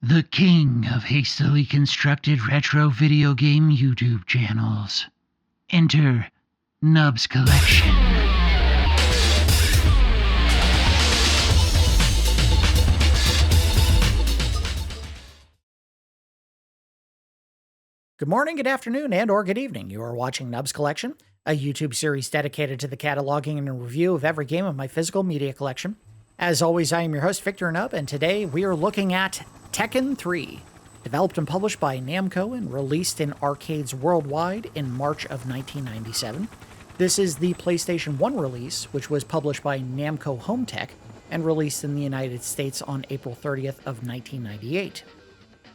The king of hastily constructed retro video game YouTube channels. Enter Nub's Collection. Good morning, good afternoon, and or good evening. You are watching Nub's Collection, a YouTube series dedicated to the cataloging and review of every game of my physical media collection. As always, I am your host, Victor Nub, and today we are looking at Tekken 3. Developed and published by Namco and released in arcades worldwide in March of 1997. This is the PlayStation 1 release, which was published by Namco Home Tech and released in the United States on April 30th of 1998.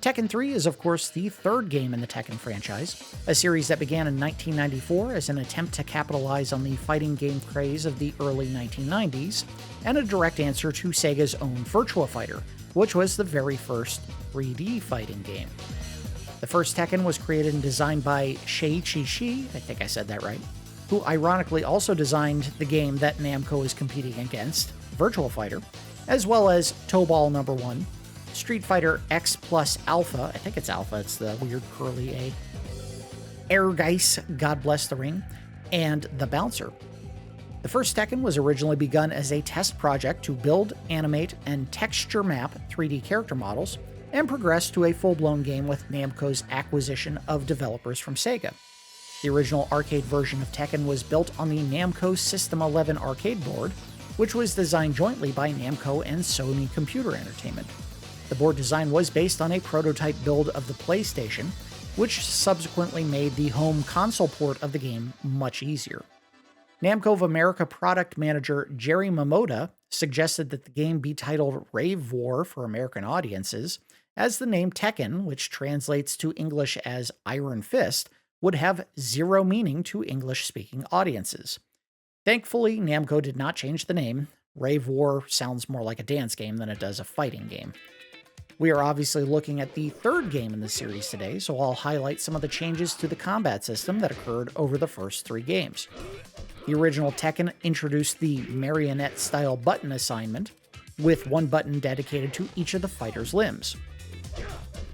Tekken 3 is, of course, the third game in the Tekken franchise, a series that began in 1994 as an attempt to capitalize on the fighting game craze of the early 1990s, and a direct answer to Sega's own Virtua Fighter, which was the very first 3D fighting game. The first Tekken was created and designed by Heihachi, I think I said that right, who ironically also designed the game that Namco is competing against, Virtua Fighter, as well as Tobal No. 1, Street Fighter X plus Alpha, I think it's Alpha, it's the weird curly A, Ehrgeiz, God Bless the Ring, and The Bouncer. The first Tekken was originally begun as a test project to build, animate, and texture map 3D character models, and progressed to a full-blown game with Namco's acquisition of developers from Sega. The original arcade version of Tekken was built on the Namco System 11 arcade board, which was designed jointly by Namco and Sony Computer Entertainment. The board design was based on a prototype build of the PlayStation, which subsequently made the home console port of the game much easier. Namco of America product manager Jerry Momoda suggested that the game be titled Rave War for American audiences, as the name Tekken, which translates to English as Iron Fist, would have zero meaning to English-speaking audiences. Thankfully, Namco did not change the name. Rave War sounds more like a dance game than it does a fighting game. We are obviously looking at the third game in the series today, so I'll highlight some of the changes to the combat system that occurred over the first three games. The original Tekken introduced the marionette-style button assignment, with one button dedicated to each of the fighter's limbs.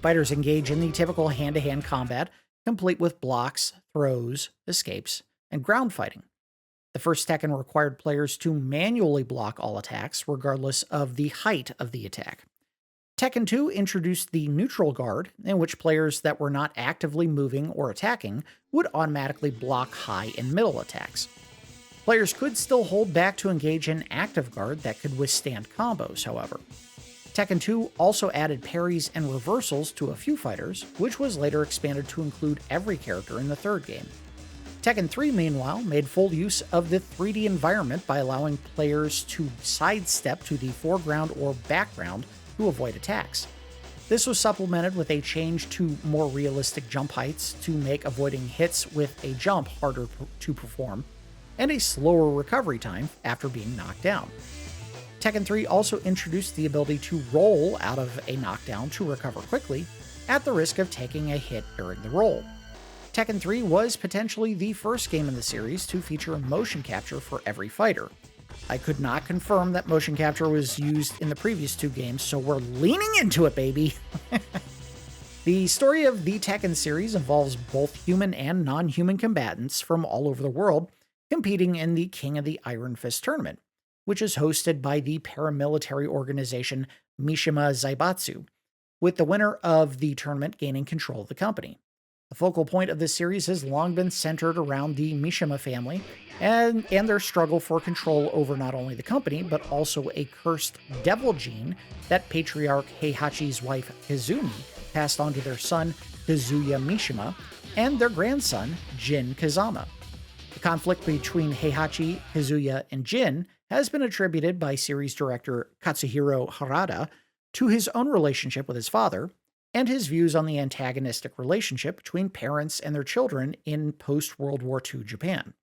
Fighters engage in the typical hand-to-hand combat, complete with blocks, throws, escapes, and ground fighting. The first Tekken required players to manually block all attacks, regardless of the height of the attack. Tekken 2 introduced the neutral guard, in which players that were not actively moving or attacking would automatically block high and middle attacks. Players could still hold back to engage in active guard that could withstand combos, however. Tekken 2 also added parries and reversals to a few fighters, which was later expanded to include every character in the third game. Tekken 3, meanwhile, made full use of the 3D environment by allowing players to sidestep to the foreground or background to avoid attacks. This was supplemented with a change to more realistic jump heights to make avoiding hits with a jump harder to perform, and a slower recovery time after being knocked down. Tekken 3 also introduced the ability to roll out of a knockdown to recover quickly, at the risk of taking a hit during the roll. Tekken 3 was potentially the first game in the series to feature motion capture for every fighter. I could not confirm that motion capture was used in the previous two games, so we're leaning into it, baby! The story of the Tekken series involves both human and non-human combatants from all over the world competing in the King of the Iron Fist tournament, which is hosted by the paramilitary organization Mishima Zaibatsu, with the winner of the tournament gaining control of the company. The focal point of this series has long been centered around the Mishima family and their struggle for control over not only the company, but also a cursed devil gene that Patriarch Heihachi's wife Kazumi passed on to their son Kazuya Mishima and their grandson Jin Kazama. The conflict between Heihachi, Kazuya, and Jin has been attributed by series director Katsuhiro Harada to his own relationship with his father, and his views on the antagonistic relationship between parents and their children in post-World War II Japan.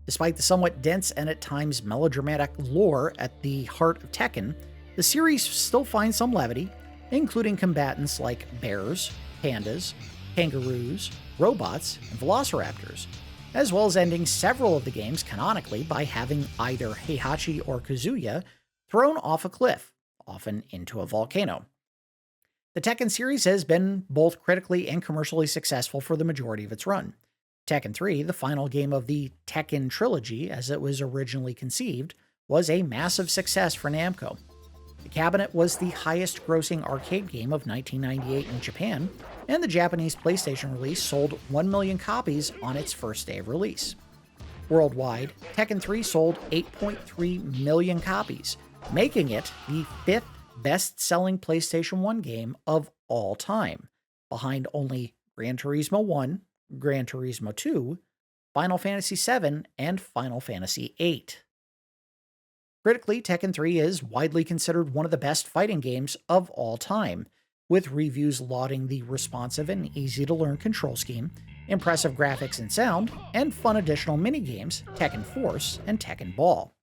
Despite the somewhat dense and at times melodramatic lore at the heart of Tekken, the series still finds some levity, including combatants like bears, pandas, kangaroos, robots, and velociraptors, as well as ending several of the games canonically by having either Heihachi or Kazuya thrown off a cliff, often into a volcano. The Tekken series has been both critically and commercially successful for the majority of its run. Tekken 3, the final game of the Tekken trilogy as it was originally conceived, was a massive success for Namco. The cabinet was the highest grossing arcade game of 1998 in Japan, and the Japanese PlayStation release sold 1 million copies on its first day of release. Worldwide, Tekken 3 sold 8.3 million copies, making it the fifth best-selling PlayStation 1 game of all time, behind only Gran Turismo 1, Gran Turismo 2, Final Fantasy VII, and Final Fantasy VIII. Critically, Tekken 3 is widely considered one of the best fighting games of all time, with reviews lauding the responsive and easy-to-learn control scheme, impressive graphics and sound, and fun additional minigames, Tekken Force and Tekken Ball.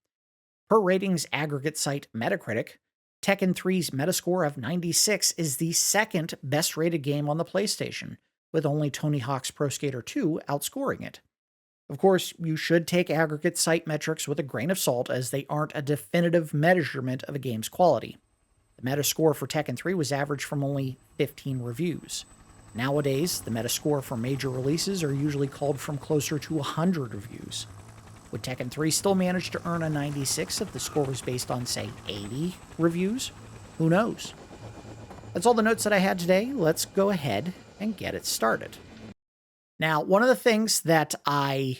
Per ratings aggregate site Metacritic, Tekken 3's Metascore of 96 is the second best-rated game on the PlayStation, with only Tony Hawk's Pro Skater 2 outscoring it. Of course, you should take aggregate site metrics with a grain of salt, as they aren't a definitive measurement of a game's quality. The Metascore for Tekken 3 was averaged from only 15 reviews. Nowadays, the Metascore for major releases are usually called from closer to 100 reviews. Would Tekken 3 still manage to earn a 96 if the score was based on, say, 80 reviews? Who knows? That's all the notes that I had today. Let's go ahead and get it started. Now, one of the things that I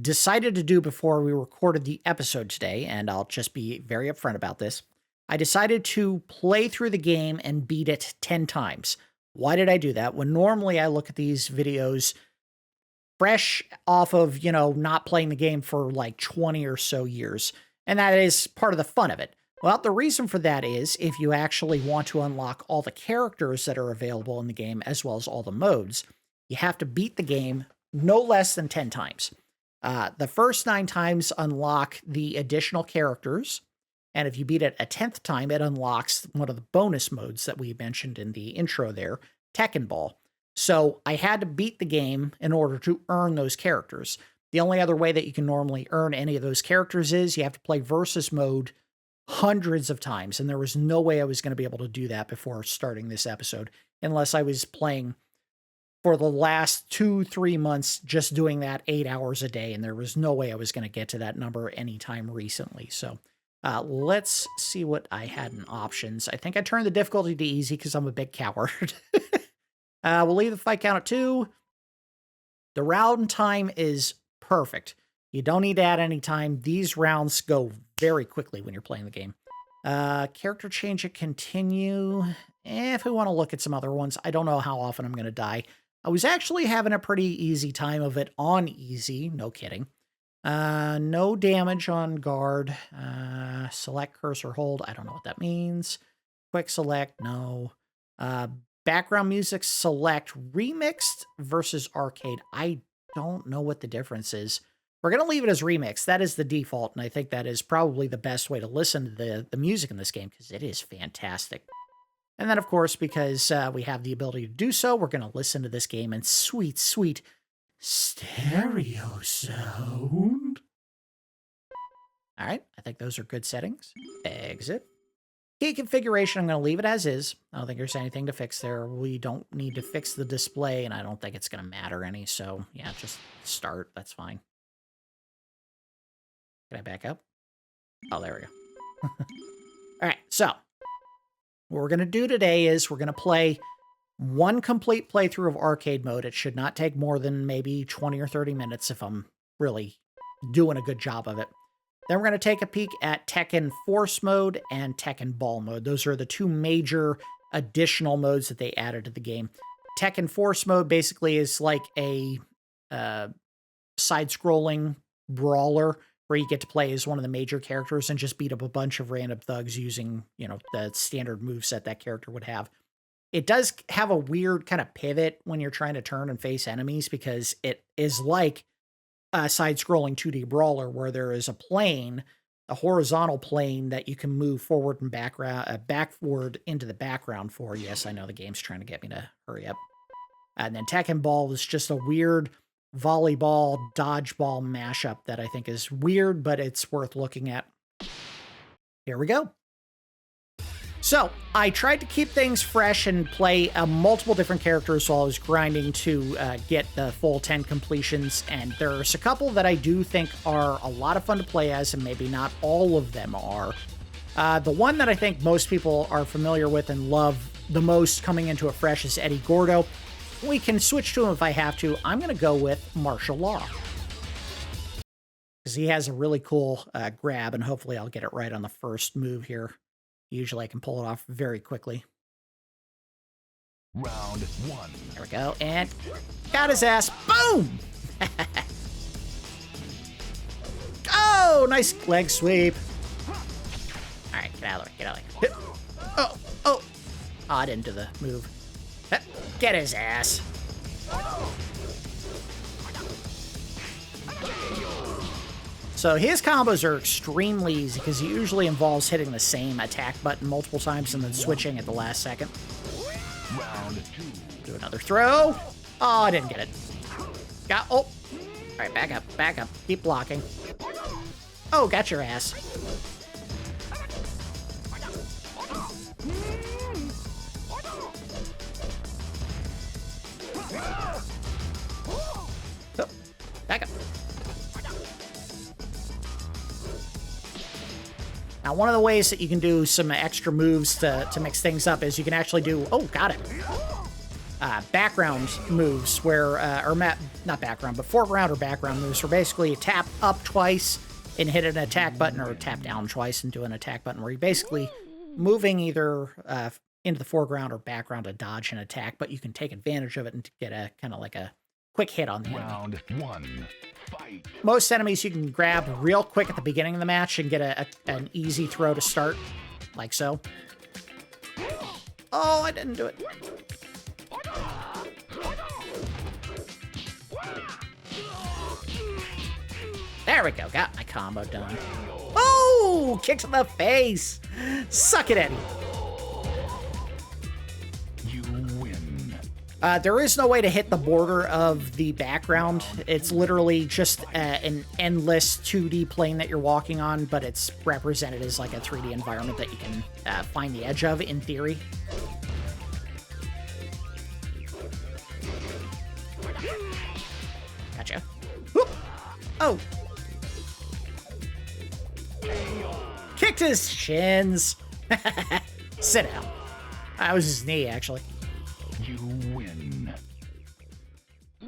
decided to do before we recorded the episode today, and I'll just be very upfront about this, I decided to play through the game and beat it 10 times. Why did I do that? When normally I look at these videos fresh off of, not playing the game for like 20 or so years, and that is part of the fun of it. Well, the reason for that is if you actually want to unlock all the characters that are available in the game, as well as all the modes, you have to beat the game no less than 10 times. The first 9 times unlock the additional characters, and if you beat it a 10th time, it unlocks one of the bonus modes that we mentioned in the intro there, Tekken Ball. So I had to beat the game in order to earn those characters. The only other way that you can normally earn any of those characters is you have to play versus mode hundreds of times, and there was no way I was going to be able to do that before starting this episode, unless I was playing for the last 2-3 months, just doing that 8 hours a day, and there was no way I was going to get to that number anytime recently. So let's see what I had in options. I think I turned the difficulty to easy because I'm a big coward. We'll leave the fight count at 2. The round time is perfect. You don't need to add any time. These rounds go very quickly when you're playing the game. Character change at continue. If we want to look at some other ones, I don't know how often I'm going to die. I was actually having a pretty easy time of it on easy. No kidding. No damage on guard. Select cursor hold. I don't know what that means. Quick select. No. Background music select remixed versus arcade. I don't know what the difference is. We're going to leave it as remix. That is the default, and I think that is probably the best way to listen to the music in this game because it is fantastic. And then, of course, because we have the ability to do so, we're going to listen to this game in sweet, sweet stereo sound. All right, I think those are good settings. Exit. Key configuration, I'm going to leave it as is. I don't think there's anything to fix there. We don't need to fix the display, and I don't think it's going to matter any. So, yeah, just start. That's fine. Can I back up? Oh, there we go. All right, so what we're going to do today is we're going to play one complete playthrough of arcade mode. It should not take more than maybe 20 or 30 minutes if I'm really doing a good job of it. Then we're going to take a peek at Tekken Force mode and Tekken Ball mode. Those are the two major additional modes that they added to the game. Tekken Force mode basically is like a side-scrolling brawler where you get to play as one of the major characters and just beat up a bunch of random thugs using, the standard moveset that character would have. It does have a weird kind of pivot when you're trying to turn and face enemies because it is like a side-scrolling 2D brawler where there is a plane, a horizontal plane that you can move forward and backward into the background for. Yes, I know the game's trying to get me to hurry up. And then Tekken Ball is just a weird volleyball, dodgeball mashup that I think is weird, but it's worth looking at. Here we go. So I tried to keep things fresh and play multiple different characters while I was grinding to get the full 10 completions. And there's a couple that I do think are a lot of fun to play as, and maybe not all of them are. The one that I think most people are familiar with and love the most coming into it fresh is Eddie Gordo. We can switch to him if I have to. I'm going to go with martial law, because he has a really cool grab, and hopefully I'll get it right on the first move here. Usually I can pull it off very quickly. Round 1. There we go, and got his ass. Boom! Oh, nice leg sweep. All right, get out of there, get out of there. Oh, oh. Oh, I didn't do the move. Get his ass. So his combos are extremely easy because he usually involves hitting the same attack button multiple times and then switching at the last second. Round 2. Do another throw. Oh, I didn't get it. Got, oh. All right, back up, back up. Keep blocking. Oh, got your ass. Oh, back up. Now, one of the ways that you can do some extra moves to mix things up is you can actually do, oh, got it, background moves where, not background, but foreground or background moves where basically you tap up twice and hit an attack button, or tap down twice and do an attack button, where you're basically moving either into the foreground or background to dodge an attack, but you can take advantage of it and get a kind of like a quick hit on the enemy. Round 1. Fight. Most enemies you can grab real quick at the beginning of the match and get an easy throw to start, like so. Oh, I didn't do it. There we go, got my combo done. Oh, kick to the face. Suck it, Eddie. You win. There is no way to hit the border of the background. It's literally just an endless 2D plane that you're walking on, but it's represented as like a 3D environment that you can find the edge of, in theory. Gotcha. Whoop. Oh. Kicked his shins. Sit down. That was his knee, actually. You win.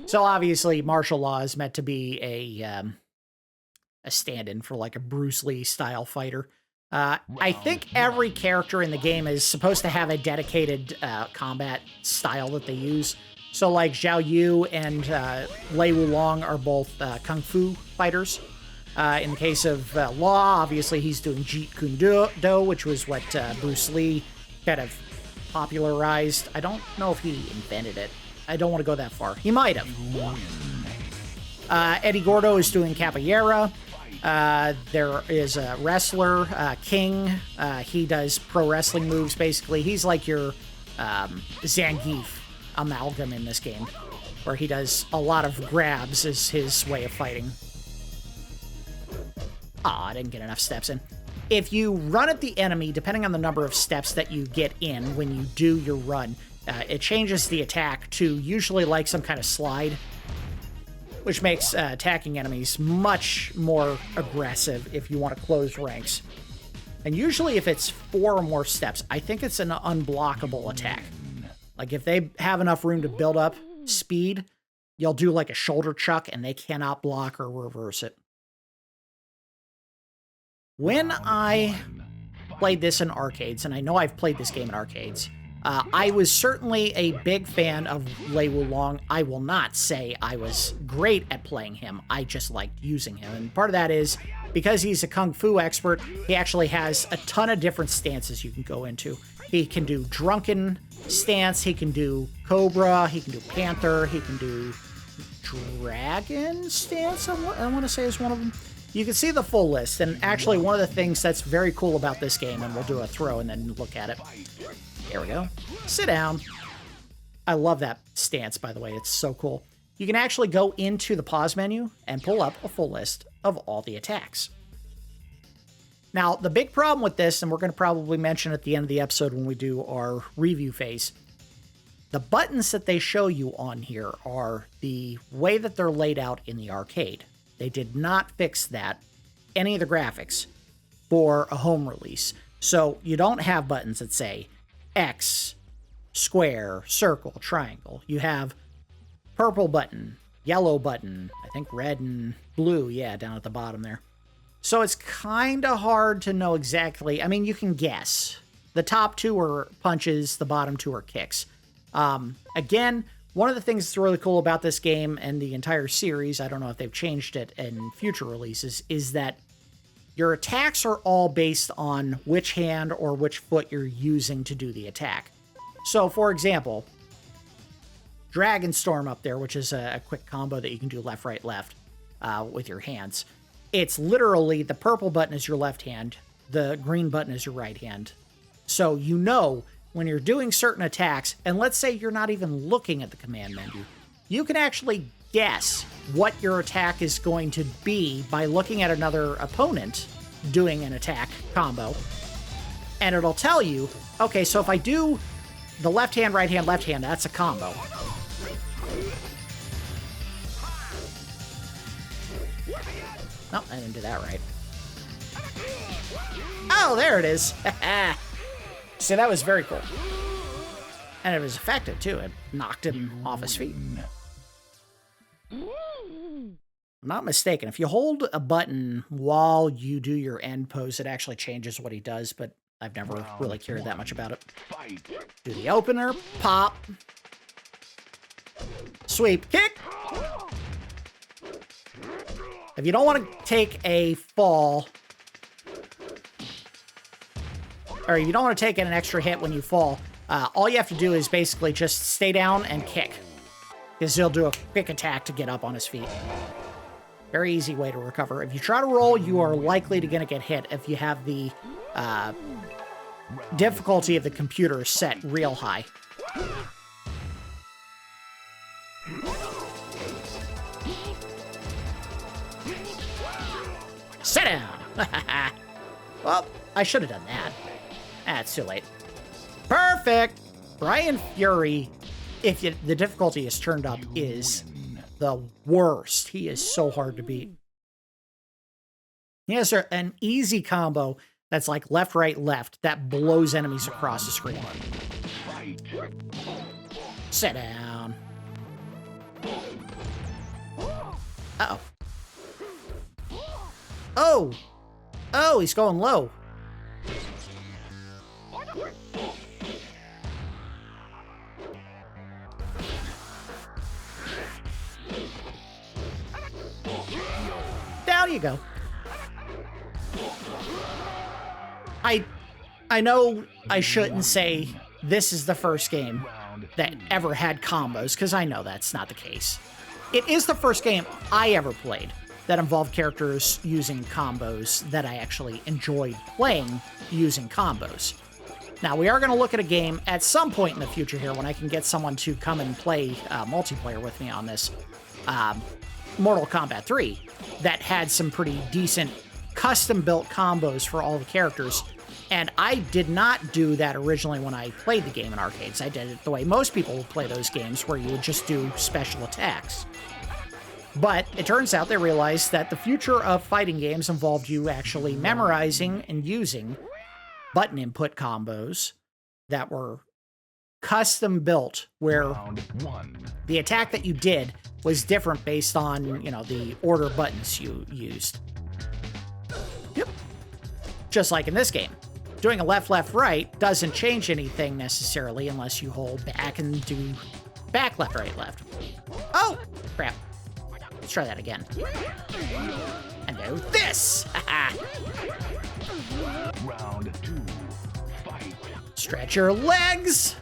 So obviously, martial law is meant to be a stand-in for like a Bruce Lee style fighter. I think every character in the game is supposed to have a dedicated combat style that they use. So like Zhao Yu and Lei Wulong are both kung fu fighters. In the case of Law, obviously he's doing Jeet Kune Do, which was what Bruce Lee kind of popularized. I don't know if he invented it. I don't want to go that far. He might have. Eddie Gordo is doing capoeira. There is a wrestler, King. He does pro wrestling moves, basically. He's like your Zangief amalgam in this game, where he does a lot of grabs is his way of fighting. Aw, I didn't get enough steps in. If you run at the enemy, depending on the number of steps that you get in when you do your run, it changes the attack to usually like some kind of slide, which makes attacking enemies much more aggressive if you want to close ranks. And usually if it's 4 or more steps, I think it's an unblockable attack. Like if they have enough room to build up speed, you'll do like a shoulder chuck and they cannot block or reverse it. When I played this in arcades, and I know I've played this game in arcades, I was certainly a big fan of Lei Wulong. I will not say I was great at playing him. I just liked using him. And part of that is because he's a kung fu expert, he actually has a ton of different stances you can go into. He can do drunken stance, he can do cobra, he can do panther, he can do dragon stance, I want to say is one of them. You can see the full list, and actually one of the things that's very cool about this game, and we'll do a throw and then look at it. There we go. Sit down. I love that stance, by the way. It's so cool. You can actually go into the pause menu and pull up a full list of all the attacks. Now, the big problem with this, and we're going to probably mention at the end of the episode when we do our review phase, the buttons that they show you on here are the way that they're laid out in the arcade. They did not fix that, any of the graphics, for a home release. So you don't have buttons that say X, square, circle, triangle. You have purple button, yellow button, I think red and blue, yeah, down at the bottom there. So it's kind of hard to know exactly. I mean, you can guess. The top two are punches, the bottom two are kicks. Again, one of the things that's really cool about this game and the entire series, I don't know if they've changed it in future releases, is that your attacks are all based on which hand or which foot you're using to do the attack. So, for example, Dragon Storm up there, which is a quick combo that you can do left, right, left with your hands. It's literally the purple button is your left hand, the green button is your right hand. So you know when you're doing certain attacks, and let's say you're not even looking at the command menu, you can actually guess what your attack is going to be by looking at another opponent doing an attack combo. And it'll tell you, okay, so if I do the left hand, right hand, left hand, that's a combo. No, I didn't do that right. Oh, there it is. See, that was very cool. And it was effective, too. It knocked him off his feet. I'm not mistaken. If you hold a button while you do your end pose, it actually changes what he does, but I've never really cared that much about it. Do the opener, pop, sweep, kick. If you don't want to take a fall, or you don't want to take an extra hit when you fall, all you have to do is basically just stay down and kick, because he'll do a quick attack to get up on his feet. Very easy way to recover. If you try to roll, you are likely to get hit if you have the difficulty of the computer set real high. Sit down! Well, I should have done that. It's too late. Perfect! Brian Fury, if the difficulty is turned up, is the worst. He is so hard to beat. He has an easy combo that's like left, right, left that blows enemies across the screen. Sit down. Uh-oh. Oh! Oh, he's going low. Down you go. I know I shouldn't say this is the first game that ever had combos, because I know that's not the case. It is the first game I ever played that involved characters using combos that I actually enjoyed playing using combos. Now, we are going to look at a game at some point in the future here when I can get someone to come and play multiplayer with me on this, Mortal Kombat 3, that had some pretty decent custom-built combos for all the characters. And I did not do that originally when I played the game in arcades. I did it the way most people would play those games, where you would just do special attacks. But it turns out they realized that the future of fighting games involved you actually memorizing and using button input combos that were custom built, where the attack that you did was different based on, the order buttons you used. Yep. Just like in this game. Doing a left, left, right doesn't change anything necessarily unless you hold back and do back, left, right, left. Oh, crap. Let's try that again. And do this! Round 2, fight. Stretch your legs!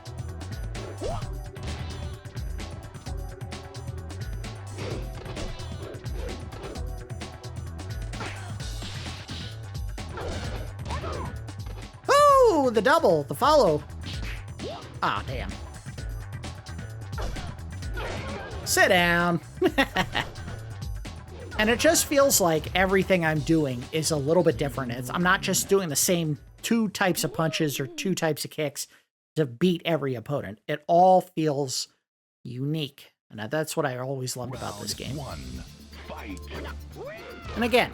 Ooh, the double, the follow. Ah, damn. Sit down. And it just feels like everything I'm doing is a little bit different. I'm not just doing the same 2 types of punches or 2 types of kicks to beat every opponent. It all feels unique. And that's what I always loved about this game. And again,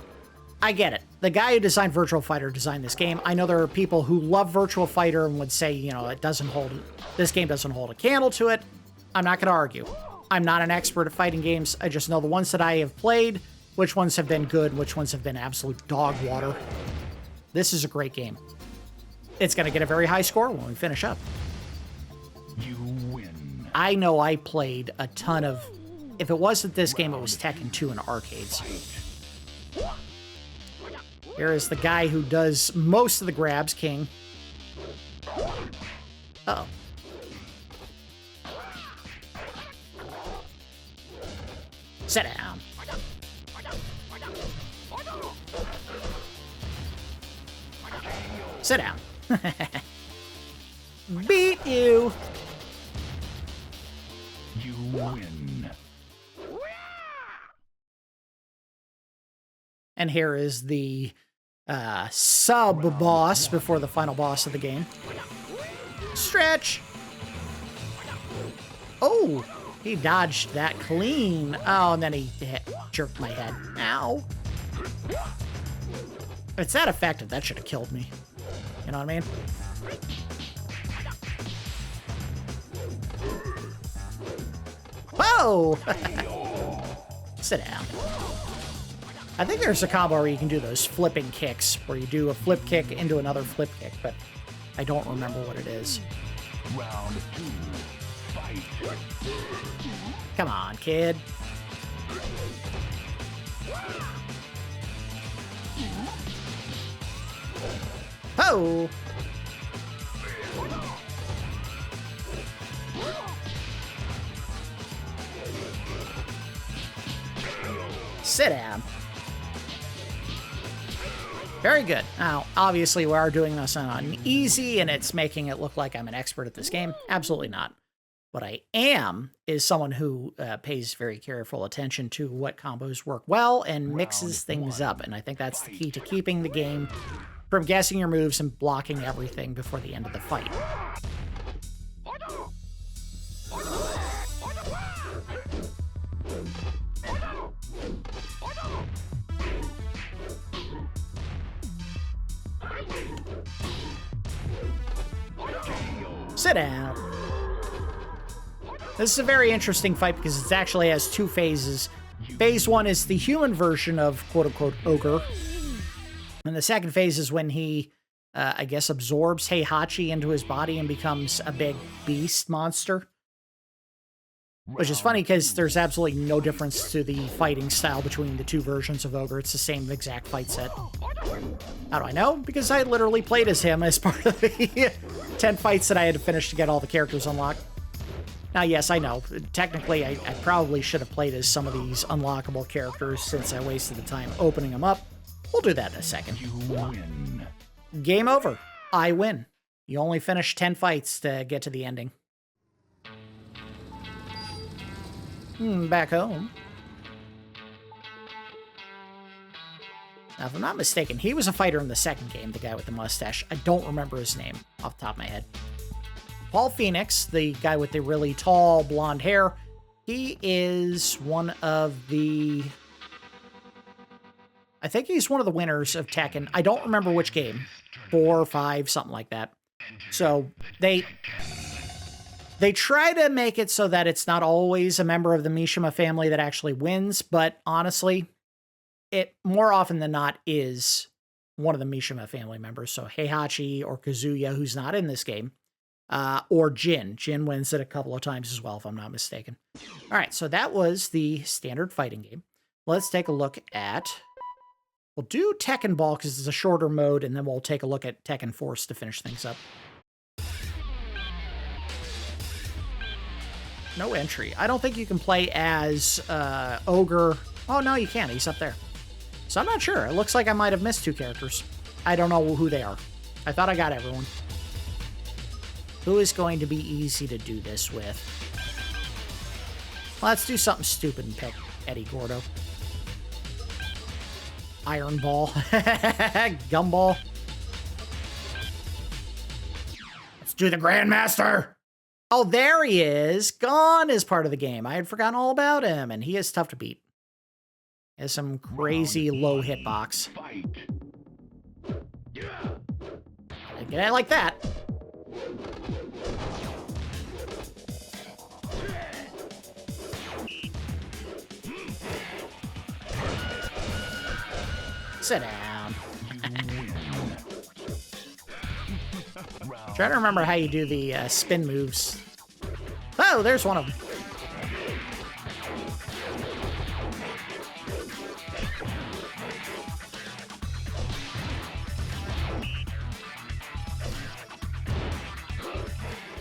I get it. The guy who designed Virtual Fighter designed this game. I know there are people who love Virtual Fighter and would say, you know, this game doesn't hold a candle to it. I'm not going to argue. I'm not an expert at fighting games. I just know the ones that I have played, which ones have been good, which ones have been absolute dog water. This is a great game. It's going to get a very high score when we finish up. You win. I know I played a ton of... If it wasn't this game, it was Tekken 2 in arcades. Here is the guy who does most of the grabs, King. Uh-oh. Sit down. Sit down. Beat you. You win. And here is the sub-boss before the final boss of the game. Stretch. Oh, he dodged that clean. Oh, and then he jerked my head. Ow. If it's that effective, that should have killed me. You know what I mean? Whoa! Sit down. I think there's a combo where you can do those flipping kicks, where you do a flip kick into another flip kick, but I don't remember what it is. Round 2. Fight. Come on, kid. Oh! Sit down. Very good. Now, obviously, we are doing this on easy, and it's making it look like I'm an expert at this game. Absolutely not. What I am is someone who pays very careful attention to what combos work well and mixes things up, and I think that's the key to keeping the game from guessing your moves and blocking everything before the end of the fight. Sit down. This is a very interesting fight because it actually has 2 phases. Phase 1 is the human version of quote-unquote Ogre. And the second phase is when he, I guess, absorbs Heihachi into his body and becomes a big beast monster. Which is funny because there's absolutely no difference to the fighting style between the 2 versions of Ogre. It's the same exact fight set. How do I know? Because I literally played as him as part of the 10 fights that I had to finish to get all the characters unlocked. Now, yes, I know. Technically, I probably should have played as some of these unlockable characters since I wasted the time opening them up. We'll do that in a second. You win. Game over. I win. You only finish 10 fights to get to the ending. Back home. Now, if I'm not mistaken, he was a fighter in the second game, the guy with the mustache. I don't remember his name off the top of my head. Paul Phoenix, the guy with the really tall blonde hair, he is one of the... I think he's one of the winners of Tekken. I don't remember which game. 4 or 5, something like that. So, they try to make it so that it's not always a member of the Mishima family that actually wins, but honestly, it more often than not is one of the Mishima family members. So Heihachi or Kazuya, who's not in this game, or Jin. Jin wins it a couple of times as well, if I'm not mistaken. All right, so that was the standard fighting game. Let's take a look at... We'll do Tekken Ball because it's a shorter mode, and then we'll take a look at Tekken Force to finish things up. No entry. I don't think you can play as Ogre. Oh, no, you can. He's up there. So I'm not sure. It looks like I might have missed 2 characters. I don't know who they are. I thought I got everyone. Who is going to be easy to do this with? Let's do something stupid and pick Eddie Gordo. Iron ball. Gumball. Let's do the Grandmaster. Oh, there he is. Gon is part of the game. I had forgotten all about him, and he is tough to beat. He has some crazy low hitbox. Get it like that. Sit down. Trying to remember how you do the spin moves. Oh, there's one of them.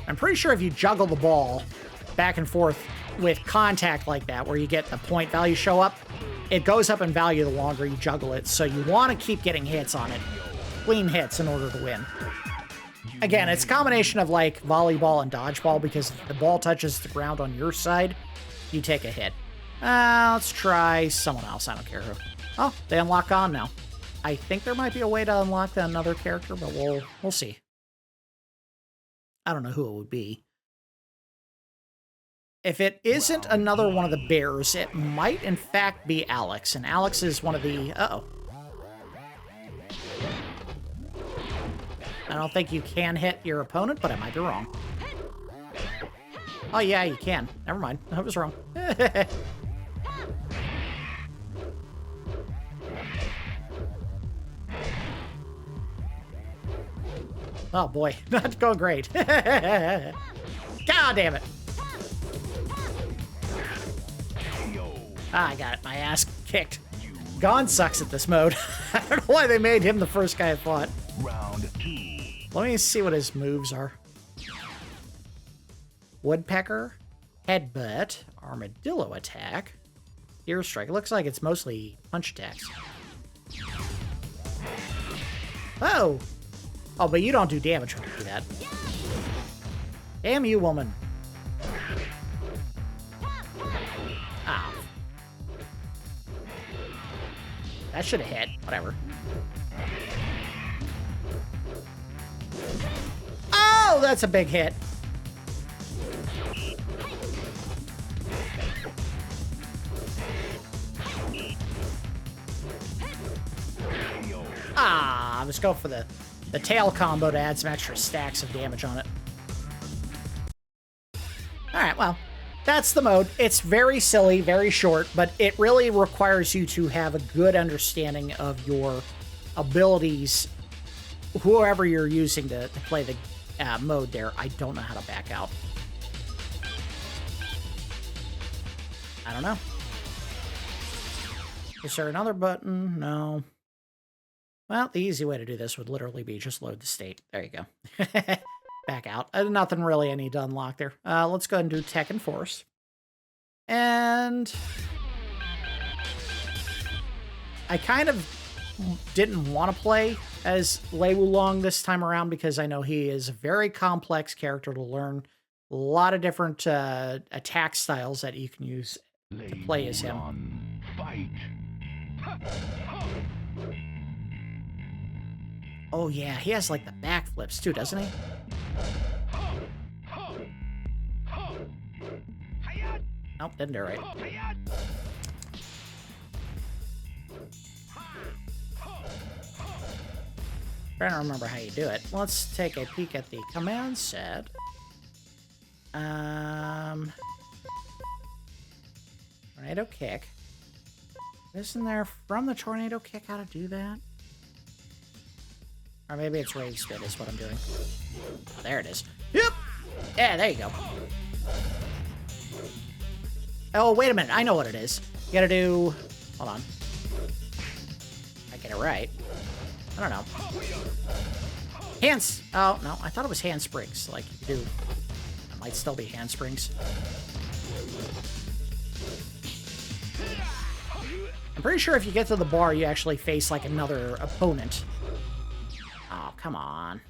I'm pretty sure if you juggle the ball back and forth with contact like that, where you get the point value show up, it goes up in value the longer you juggle it, so you want to keep getting hits on it. Clean hits in order to win. Again, it's a combination of like volleyball and dodgeball, because if the ball touches the ground on your side, you take a hit. Let's try someone else. I don't care who. Oh, they unlock on now. I think there might be a way to unlock another character, but we'll see. I don't know who it would be. If it isn't another one of the bears, it might in fact be Alex. And Alex is one of the... Uh-oh. I don't think you can hit your opponent, but I might be wrong. Oh yeah, you can. Never mind. I was wrong. Oh boy, not going great. God damn it. Ah, I got it. My ass kicked. Gon sucks at this mode. I don't know why they made him the first guy I fought. Round 2. Let me see what his moves are. Woodpecker, headbutt, armadillo attack, ear strike. It looks like it's mostly punch attacks. Oh! Oh, but you don't do damage when you do that. Damn you, woman. Ah. That should have hit. Whatever. Oh, that's a big hit. Ah, let's go for the tail combo to add some extra stacks of damage on it. Alright, well, that's the mode. It's very silly, very short, but it really requires you to have a good understanding of your abilities, whoever you're using to play the mode there. I don't know how to back out. I don't know. Is there another button? No. Well, the easy way to do this would literally be just load the state. There you go. Back out. Nothing really I need to unlock there. Let's go ahead and do Tekken Force. And I kind of didn't want to play as Lei Wulong this time around because I know he is a very complex character to learn. A lot of different attack styles that you can use to play as him. Fight. Oh yeah, he has like the backflips too, doesn't he? Nope, didn't do it right. Trying to remember how you do it. Let's take a peek at the command set. Tornado kick. Isn't there from the tornado kick how to do that? Or maybe it's rage spit is what I'm doing. Oh, there it is. Yep. Yeah, there you go. Oh, wait a minute. I know what it is. You gotta do... Hold on. I get it right. I don't know. Hands... Oh, no. I thought it was handsprings. Like you do. It might still be handsprings. I'm pretty sure if you get to the bar, you actually face, like, another opponent. Oh, come on.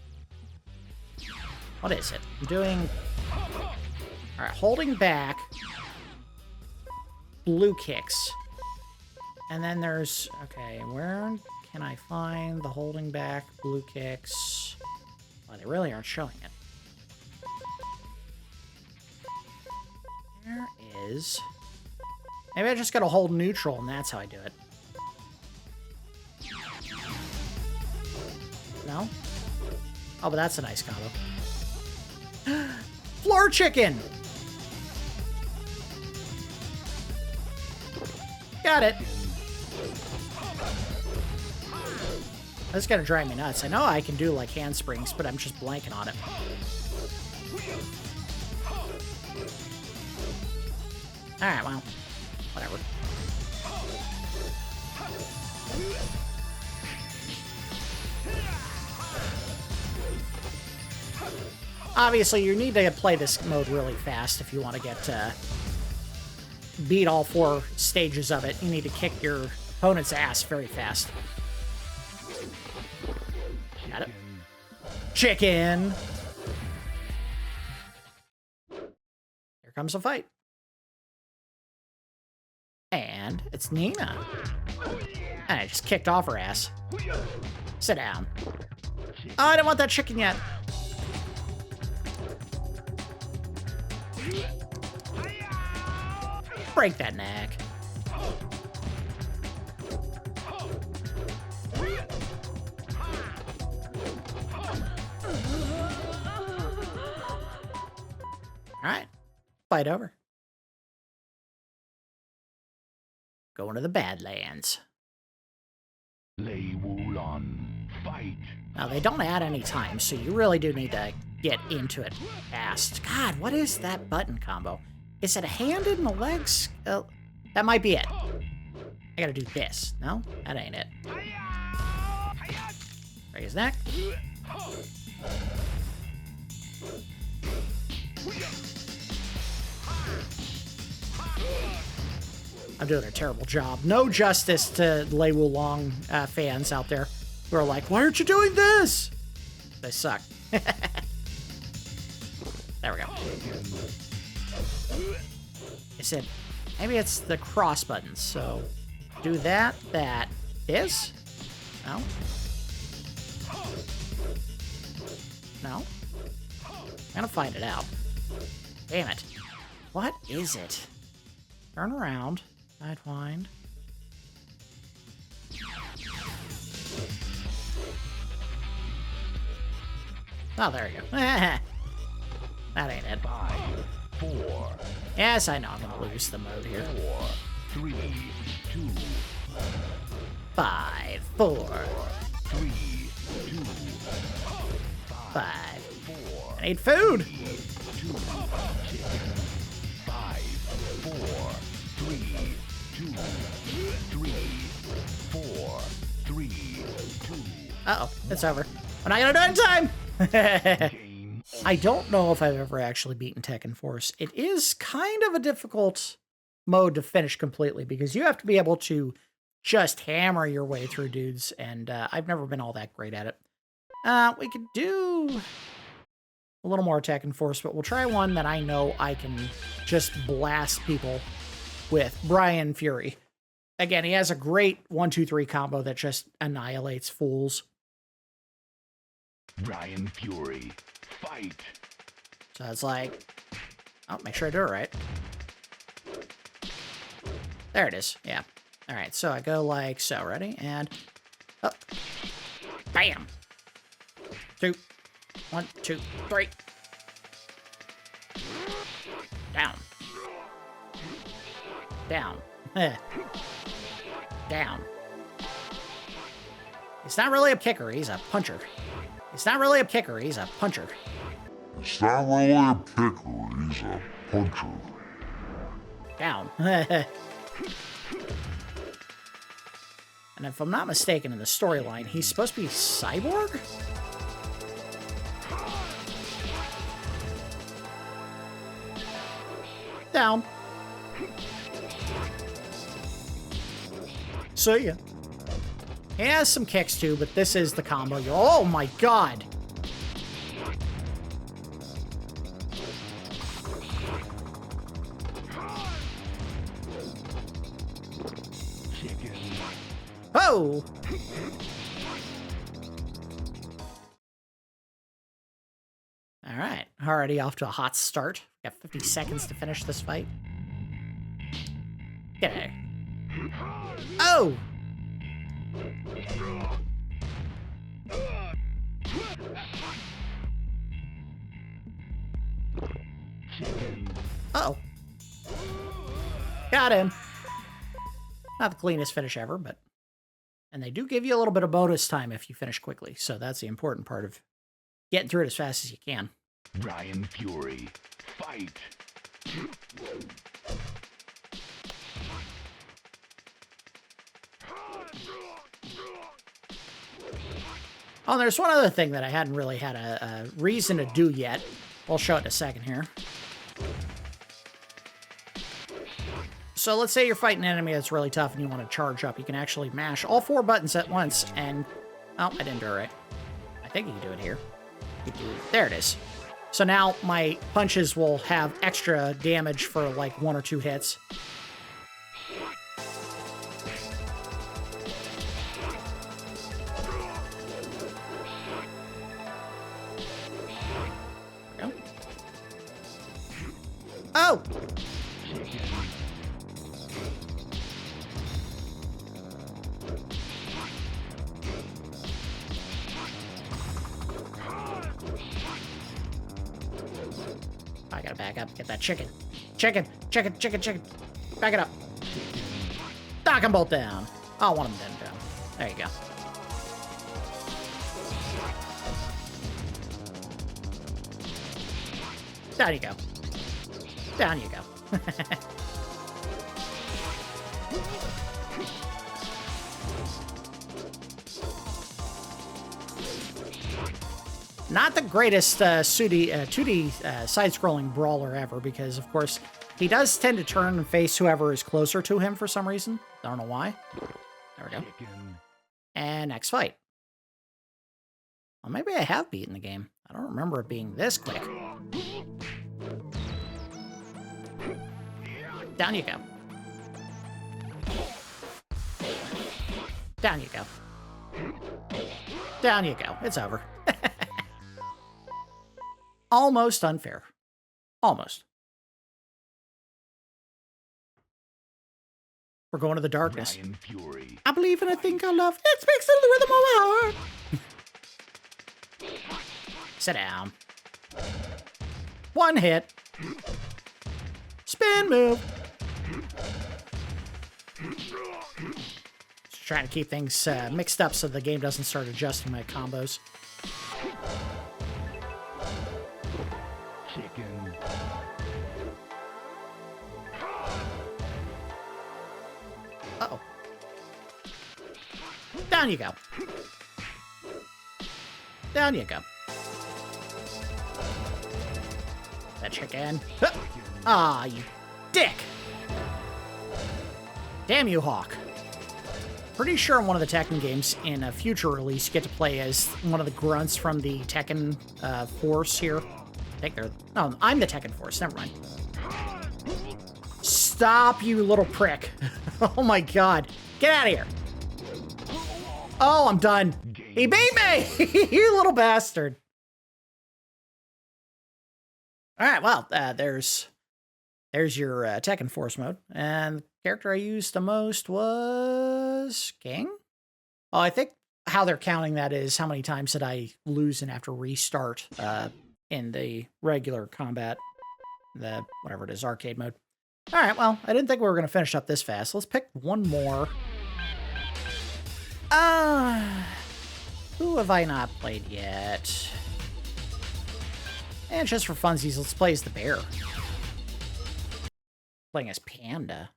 What is it? I'm doing... Alright, holding back. Blue kicks. And then there's... Okay, where can I find the holding back blue kicks? Well, they really aren't showing it. There is... Maybe I just gotta hold neutral and that's how I do it. No? Oh, but that's a nice combo. Floor chicken! Got it. That's gonna drive me nuts. I know I can do like handsprings, but I'm just blanking on it. Alright, well, whatever. Obviously, you need to play this mode really fast if you want to get beat all 4 stages of it. You need to kick your opponent's ass very fast. Got it. Chicken! Here comes a fight. And it's Nina. And I just kicked off her ass. Sit down. Oh, I didn't want that chicken yet. Break that neck. Alright. Fight over. Going to the Badlands. Lei Wulon, fight. Now, they don't add any time, so you really do need to get into it fast. God, what is that button combo? Is it a hand in the legs? That might be it. I gotta do this. No? That ain't it. Break his neck. I'm doing a terrible job. No justice to Lei Wulong fans out there who are like, why aren't you doing this? They suck. There we go. I said, maybe it's the cross buttons. So do that. This? No? No? I'm gonna find it out. Damn it. What is it? Turn around. Sidewind. Oh, there you go. That ain't it. 5, 4. Yes, I know I'm gonna lose the mode here. 4, 3, 2. 5, 4. 3, 2. 5. 4. I need food! 2. 5, 4. 3, 2. 3, 4. 3, 2. Uh-oh, it's over. We're not gonna do it in time! I don't know if I've ever actually beaten Tekken Force. It is kind of a difficult mode to finish completely because you have to be able to just hammer your way through dudes, and I've never been all that great at it. We could do a little more Tekken Force, but we'll try one that I know I can just blast people with. Brian Fury. Again, he has a great 1-2-3 combo that just annihilates fools. Brian Fury, fight. So it's like, oh, make sure I do it right. There it is. Yeah. All right. So I go like so. Ready? And oh, bam. 2, 1, 2, 3. Down. Down. Down. He's not really a kicker. He's a puncher. He's not really a kicker. He's a puncher. It's not really a picker, he's a puncher. Down. And if I'm not mistaken in the storyline, he's supposed to be cyborg? Down. See ya. He has some kicks too, but this is the combo. Oh my god! Chicken. Oh! All right, already off to a hot start. Got 50 seconds to finish this fight. Get out of here. Oh! Uh-oh. Got him. Not the cleanest finish ever, but... And they do give you a little bit of bonus time if you finish quickly, so that's the important part of getting through it as fast as you can. Ryan Fury, fight! Oh, and there's one other thing that I hadn't really had a reason to do yet. I'll show it in a second here. So let's say you're fighting an enemy that's really tough and you want to charge up. You can actually mash all 4 buttons at once and... Oh, I didn't do it right. I think you can do it here. There it is. So now my punches will have extra damage for like 1 or 2 hits. There we go. Oh! I gotta back up, get that chicken. Chicken, chicken, chicken, chicken. Back it up. Knock them both down. Oh, one of them didn't down. There you go. Down you go. Down you go. Not the greatest 2D side-scrolling brawler ever, because, of course, he does tend to turn and face whoever is closer to him for some reason. Don't know why. There we go. And next fight. Well, maybe I have beaten the game. I don't remember it being this quick. Down you go. Down you go. Down you go. It's over. Almost unfair. Almost. We're going to the darkness. I believe in a thing called love. It speaks to the rhythm of my heart. Sit down. 1 hit. Spin move. Just trying to keep things mixed up so the game doesn't start adjusting my combos. Uh-oh. Down you go. Down you go. That chicken. Ah, you dick. Damn you, Hawk. Pretty sure in one of the Tekken games in a future release, you get to play as one of the grunts from the Tekken Force here. I think they're... No, I'm the Tekken Force. Never mind. Stop, you little prick. Oh my god. Get out of here. Oh, I'm done. He beat me! You little bastard. Alright, well, there's your Tekken Force mode. And the character I used the most was... King? Oh, I think how they're counting that is how many times did I lose and have to restart in the regular combat. The, whatever it is, arcade mode. Alright, well, I didn't think we were going to finish up this fast. Let's pick one more. Who have I not played yet? And just for funsies, let's play as the bear. Playing as Panda.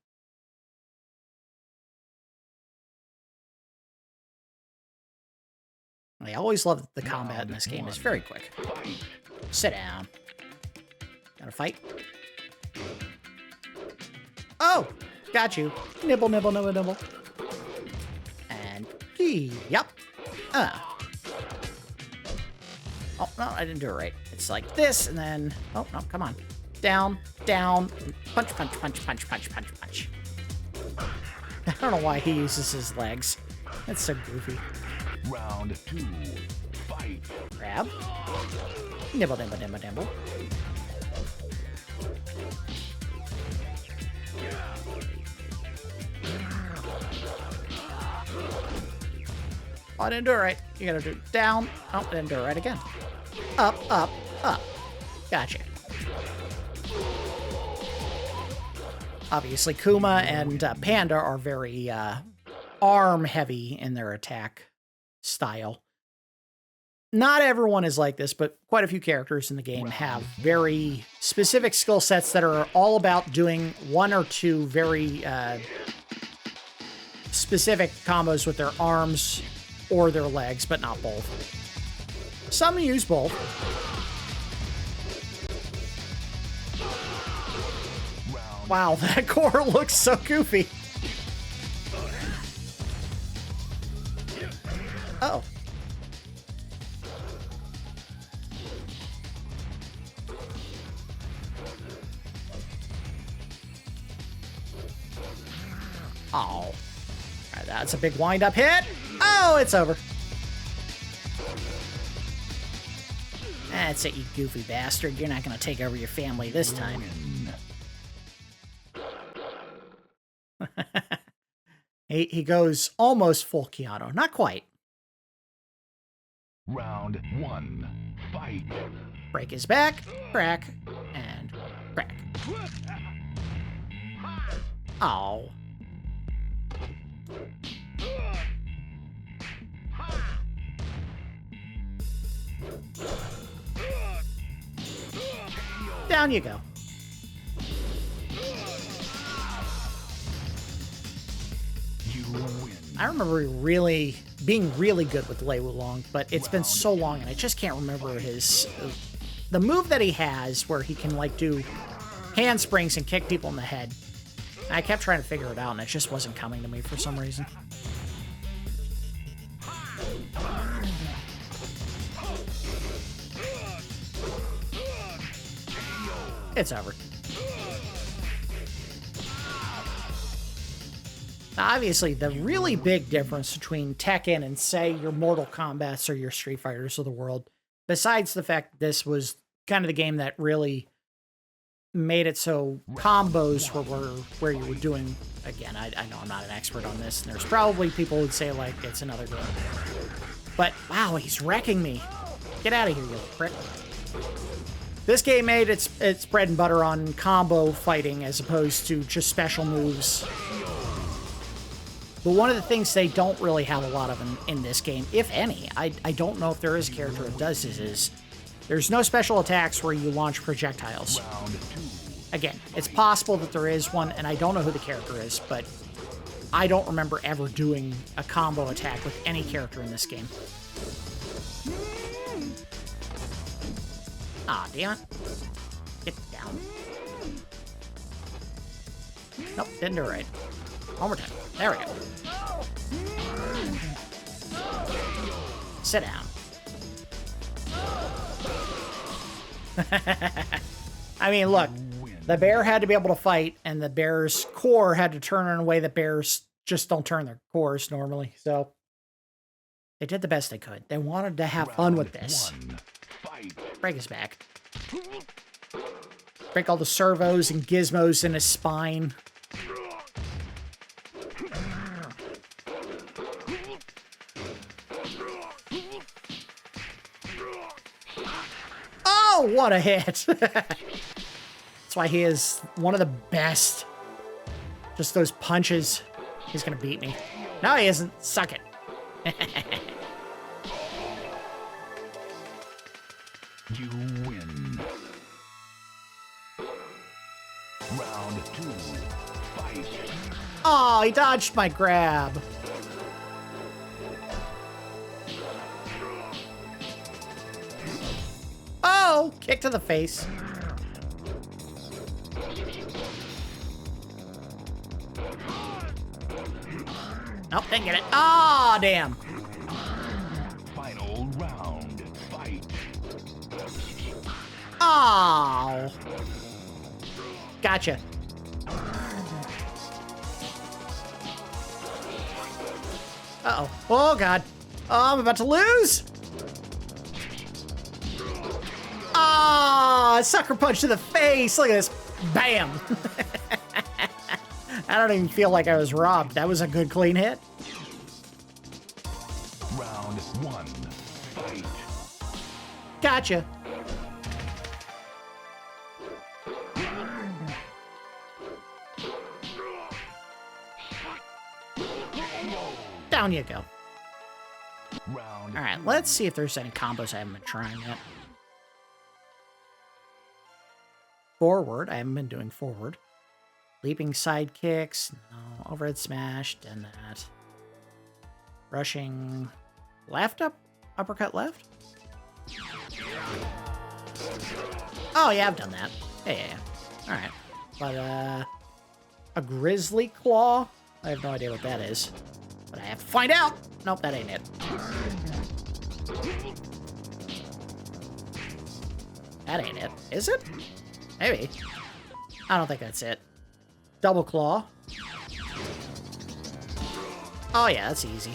I always love that the combat in this game is very quick. Sit down. Gotta fight. Oh! Got you. Nibble, nibble, nibble, nibble. And... Yep. Oh, no, I didn't do it right. It's like this, and then... Oh, no, come on. Down, down, punch, punch, punch, punch, punch, punch, punch. I don't know why he uses his legs. That's so goofy. Round 2. Fight. Grab. Nibble, nibble, nibble, nibble. Oh, I didn't do it right. You gotta do down. Oh, I didn't do it right again. Up, up, up. Gotcha. Obviously, Kuma and Panda are very arm-heavy in their attack style. Not everyone is like this, but quite a few characters in the game have very specific skill sets that are all about doing one or two very specific combos with their arms or their legs, but not both. Some use both. Wow, that core looks so goofy. Oh. Oh. All right, that's a big wind-up hit. Oh, it's over. That's it, you goofy bastard. You're not going to take over your family this time. He goes almost full Keanu. Not quite. Round 1. Fight. Break his back, crack, and crack. Oh. Down you go. I remember being really good with Lei Wulong, but it's been so long and I just can't remember the move that he has where he can like do handsprings and kick people in the head. I kept trying to figure it out and it just wasn't coming to me for some reason. It's over. Now, obviously, the really big difference between Tekken and, say, your Mortal Kombats or your Street Fighters of the world, besides the fact that this was kind of the game that really made it so combos were where you were doing, again, I know I'm not an expert on this, and there's probably people who'd say, like, it's another game. But, wow, he's wrecking me. Get out of here, you prick. This game made its bread and butter on combo fighting as opposed to just special moves. But one of the things they don't really have a lot of in this game, if any, I don't know if there is a character that does this, is there's no special attacks where you launch projectiles. Again, it's possible that there is one, and I don't know who the character is, but I don't remember ever doing a combo attack with any character in this game. Ah, damn it. Get down. Nope, didn't do it right. One more time. There we go. Sit down. I mean, look, the bear had to be able to fight, and the bear's core had to turn in a way that bears just don't turn their cores normally. So they did the best they could. They wanted to have fun with this. Break his back. Break all the servos and gizmos in his spine. Oh, what a hit! That's why he is one of the best. Just those punches. He's gonna beat me. No, he isn't. Suck it. You win. Round 2. Fight. Oh, he dodged my grab. Oh, kick to the face. Nope, didn't get it. Oh, damn. Final round. Fight. Oh. Gotcha. Uh-oh. Oh, God. Oh, I'm about to lose. Ah, sucker punch to the face. Look at this. Bam. I don't even feel like I was robbed. That was a good, clean hit. Round 1. Fight. Gotcha. Down you go. Round. All right, let's see if there's any combos I haven't been trying yet. Forward, I haven't been doing forward. Leaping side kicks, no. Overhead smash, done that. Rushing left up, uppercut left. Oh yeah, I've done that. Yeah. All right, but a grizzly claw. I have no idea what that is, but I have to find out. Nope, that ain't it. That ain't it. Is it? Maybe. I don't think that's it. Double claw. Oh yeah, that's easy.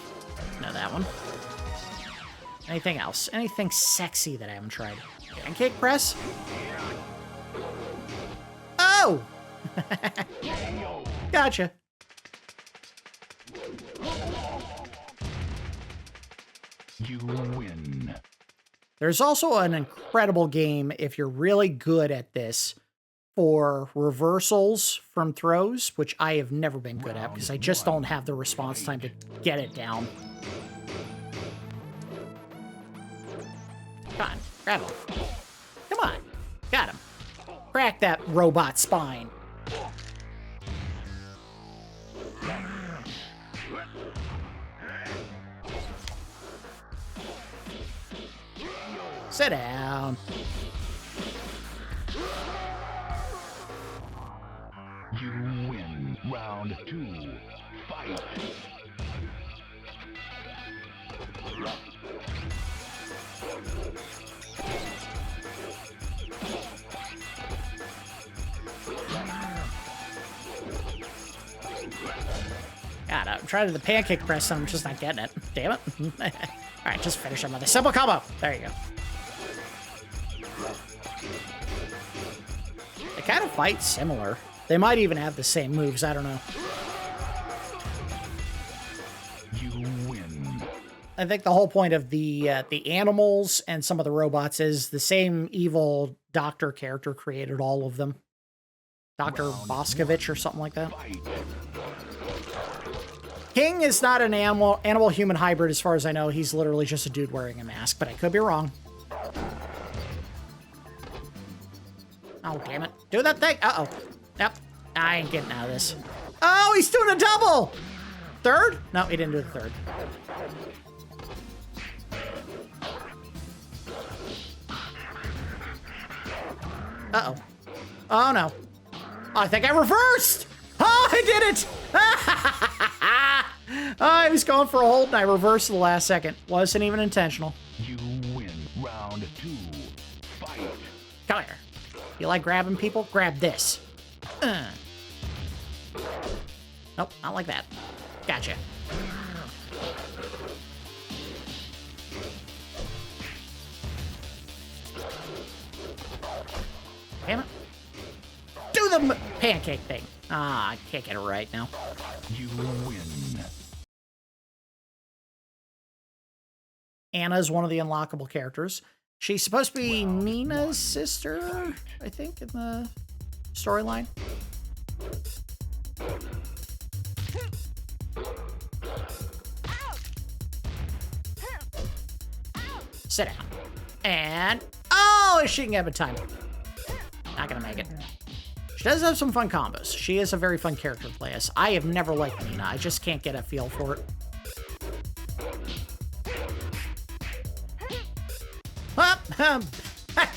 Know that one. Anything else? Anything sexy that I haven't tried? Pancake press? Oh! Gotcha. You win. There's also an incredible game, if you're really good at this, for reversals from throws, which I have never been good at because I just don't have the response time to get it down. Come on, grab him. Come on, got him. Crack that robot spine. Sit down. You win. Round 2. Fight. God, I'm trying to do the pancake press and I'm just not getting it. Damn it. Alright, just finish him with a simple combo. There you go. They kind of fight similar. They might even have the same moves, I don't know. You win. I think the whole point of the animals and some of the robots is the same evil doctor character created all of them. Dr. Boscovich or something like that. Fight. King is not an animal-human hybrid as far as I know. He's literally just a dude wearing a mask, but I could be wrong. Oh, damn it. Do that thing. Uh-oh. Yep. I ain't getting out of this. Oh, he's doing a double! Third? No, he didn't do the third. Uh-oh. Oh, no. Oh, I think I reversed! Oh, I did it! Oh, I was going for a hold and I reversed at the last second. Wasn't even intentional. You win. Round 2. Fight. Come here. You like grabbing people? Grab this. Nope, not like that. Gotcha. Damn it. Do the pancake thing. Ah, I can't get it right now. You win. Anna's one of the unlockable characters. She's supposed to be Nina's sister, I think, in the storyline. Sit down. And... oh, she can have a time. Not gonna make it. She does have some fun combos. She is a very fun character to play as. I have never liked Nina. I just can't get a feel for it.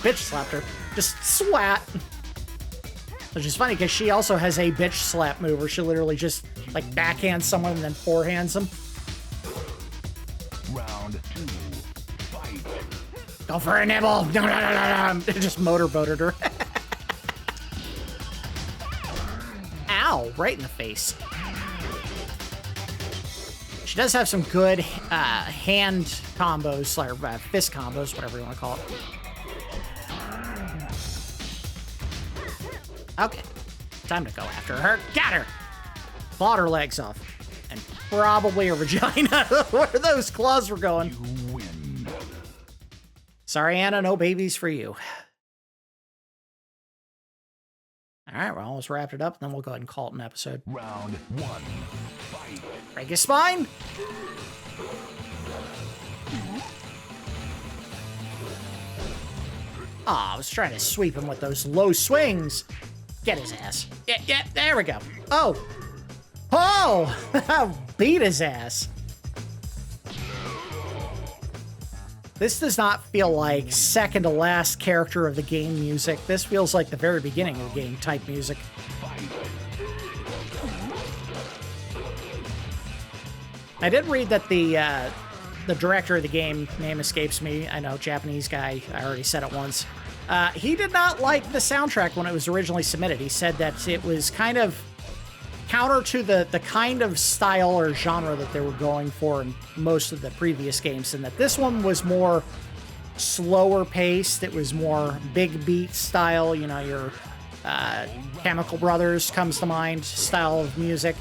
Bitch slapped her. Just swat. Which is funny because she also has a bitch slap move where she literally just like backhands someone and then forehands them. Round 2. Fight. Go for a nibble. Just motorboated her. Ow, right in the face. She does have some good hand combos, or fist combos, whatever you want to call it. Okay, time to go after her. Got her! Clawed her legs off. And probably her vagina, where those claws were going. You win. Sorry, Anna, no babies for you. All right, we're almost wrapped it up, and then we'll go ahead and call it an episode. Round 1. Fight. Break his spine. Ah, I was trying to sweep him with those low swings. Get his ass. Yeah, there we go. Oh. Oh! Beat his ass. This does not feel like second to last character of the game music. This feels like the very beginning of the game type music. I did read that the director of the game, name escapes me, I know, Japanese guy, I already said it once, he did not like the soundtrack when it was originally submitted. He said that it was kind of counter to the kind of style or genre that they were going for in most of the previous games, and that this one was more slower paced. It was more big beat style, you know, your Chemical Brothers comes to mind style of music.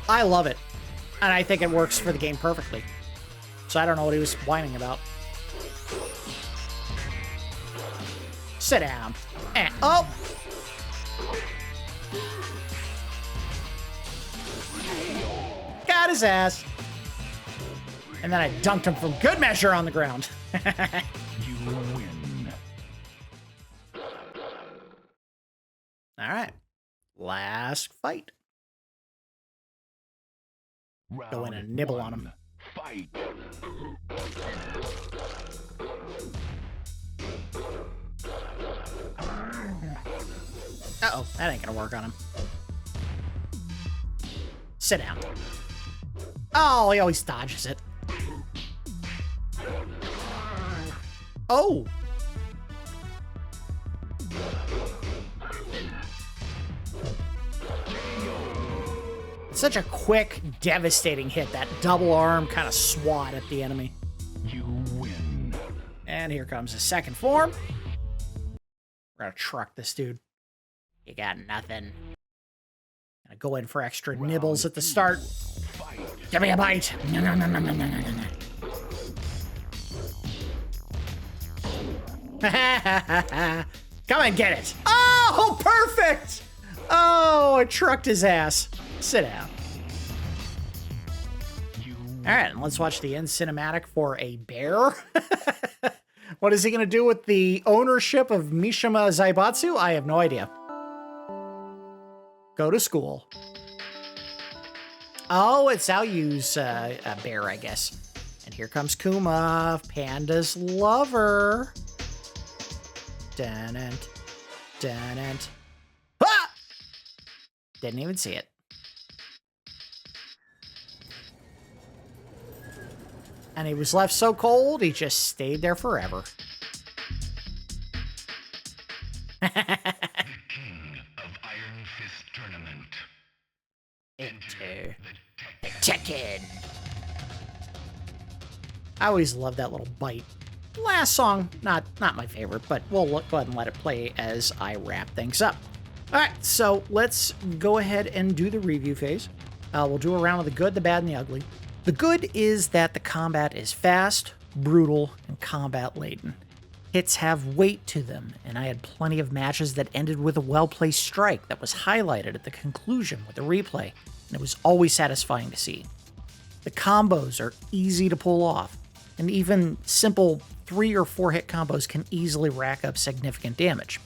I love it, and I think it works for the game perfectly. So I don't know what he was whining about. Sit down. And, oh! Got his ass. And then I dunked him from good measure on the ground. You win. All right. Last fight. Go in and nibble on him. Fight. Uh-oh, that ain't gonna work on him. Sit down. Oh, he always dodges it. Oh! It's such a quick, devastating hit, that double arm kind of swat at the enemy. You win. And here comes his second form. We're gonna truck this dude. You got nothing. Gonna go in for extra nibbles at the start. Fight. Give me a bite. Come and get it. Oh, perfect. Oh, I trucked his ass. Sit down. All right, and let's watch the end cinematic for a bear. What is he going to do with the ownership of Mishima Zaibatsu? I have no idea. Go to school. Oh, it's Aoyu's bear, I guess. And here comes Kuma, Panda's lover. Dun-dun, dun-dun. Ah! Didn't even see it. And he was left so cold, he just stayed there forever. The king of Iron Fist Tournament. Enter the Tekken. I always love that little bite. Last song, not my favorite, but we'll go ahead and let it play as I wrap things up. All right, so let's go ahead and do the review phase. We'll do a round of the good, the bad, and the ugly. The good is that the combat is fast, brutal, and combat-laden. Hits have weight to them, and I had plenty of matches that ended with a well-placed strike that was highlighted at the conclusion with the replay, and it was always satisfying to see. The combos are easy to pull off, and even simple 3 or 4 hit combos can easily rack up significant damage.